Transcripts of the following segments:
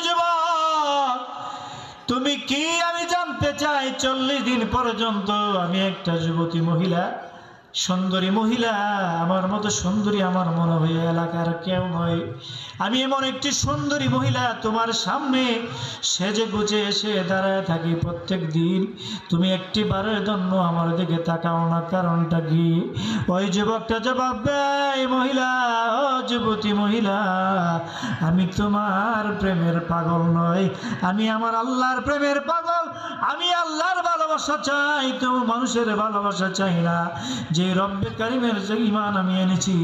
যুবক, তুমি কি আমি জানতে চাই 40 দিন পর্যন্ত আমি একটা যুবতী মহিলা, সুন্দরী মহিলা, আমার মতো সুন্দরী আমার মনে হয় এলাকার কেউ নয়। আমি এমন একটি সুন্দরী মহিলা তোমার সামনে সেজে গুজে এসে দাঁড়ায় থাকি প্রত্যেক দিন, তুমি একটি বারের জন্য আমার দিকে তাকাও না, কারণটা কি? ওই যুবকটা জবাব দেয়, মহিলা, ও যুবতী মহিলা, আমি তোমার প্রেমের পাগল নয়, আমি আমার আল্লাহর প্রেমের পাগল। আমি আল্লাহর ভালোবাসা চাই, তো মানুষের ভালোবাসা চাই না। যে রব্বে কারিমের যে ঈমান আমি এনেছি,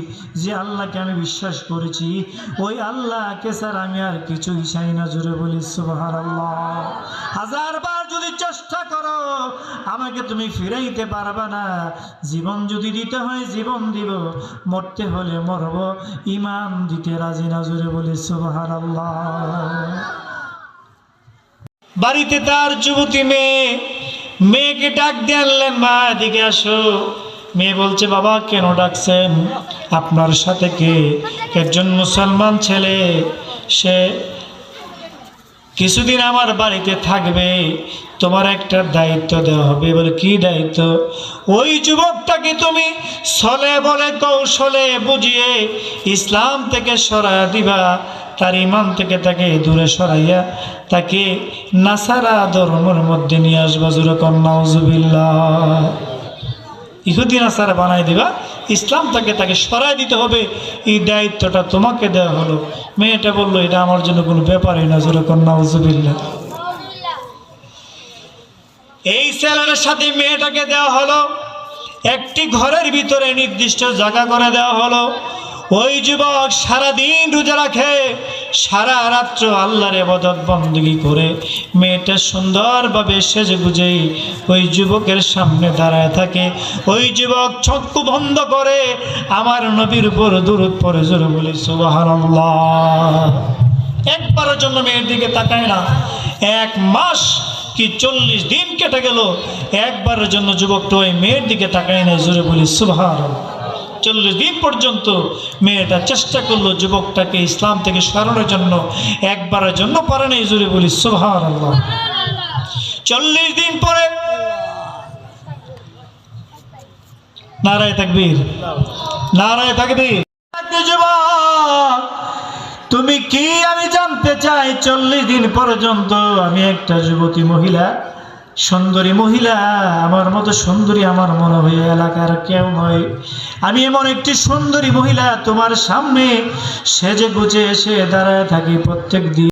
যে আল্লাহকে আমি বিশ্বাস করেছি, ওই আল্লাহকে স্যার আমি আর কিছুই চাই না। জোরে বলি সুবহানাল্লাহ। হাজারবার যদি চেষ্টা করো আমাকে তুমি ফিরাইতে পারবে না। জীবন যদি দিতে হয় জীবন দিব, মরতে হলে মরব, ঈমান দিতে রাজি না। জোরে বলি সুবহানাল্লাহ। বাড়িতে তার যুবতী মেয়েকে ডাক দিয়ে আনলেন, মা এদিকে আসো। মেয়ে বলছে, বাবা কেন ডাকছেন? আপনার সাথে কে? একজন মুসলমান ছেলে, সে কিছুদিন আমার বাড়িতে থাকবে, তোমার একটা দায়িত্ব দেওয়া হবে। বলে কি দায়িত্ব? ওই যুবকটাকে তুমি ছলে বলে কৌশলে বুঝিয়ে ইসলাম থেকে সরাইয়া দিবা, তার ঈমান থেকে তাকে দূরে সরাইয়া তাকে নাসারা ধর্মের মধ্যে নিয়ে আসবা। জোরে কন নাউজুবিল্লাহ। ইহুদি নাসারা বানাই দিবা, ইসলাম তাকে সরাই দিতে হবে, এই দায়িত্বটা তোমাকে দেওয়া হলো। মেয়েটা বললো, এটা আমার জন্য কোনো ব্যাপারই না। জোরে কন নাউজুবিল্লাহ। এই ছেলের সাথে মেয়েটাকে দেওয়া হলো, একটি ঘরের ভিতরে নির্দিষ্ট জায়গা করে দেওয়া হলো। ওই যুবক সারাদিন রোজা রাখে, সারা রাত্র আল্লাহর ইবাদত বন্দেগী করে, মেয়েটা সুন্দরভাবে সেজে গুজে ওই যুবকের সামনে দাঁড়ায় থাকে। ওই যুবক চক্ষু বন্ধ করে আমার নবীর উপর দুরূদ পড়ে। জোরে বলি সুবহানাল্লাহ। একবারের জন্য মেয়ের দিকে তাকায় না। 1 মাস কি 40 দিন কেটে গেল, একবারের জন্য যুবকটা ওই মেয়ের দিকে তাকায় না। জোরে বলি সুবহানাল্লাহ। 40 দিন পর্যন্ত মেয়েটা চেষ্টা করলো যুবকটাকে ইসলাম থেকে সরানোর জন্য, একবারের জন্য পারে নাই। জোরে বলি সুবহানাল্লাহ। 40 দিন পরে নারায়ে তাকবীর, নারায়ে তাকবীর। যুবক, তুমি কি আমি জানতে চাই 40 দিন পর্যন্ত আমি একটা যুবতী মহিলা, সুন্দরী মহিলা, আমার মতো সুন্দরী আমার মনে হয় এলাকার কেউ নয়। আমি এমন একটি সুন্দরী মহিলা তোমার সামনে সেজে গুজে এসে দাঁড়ায় থাকি প্রত্যেক দিন।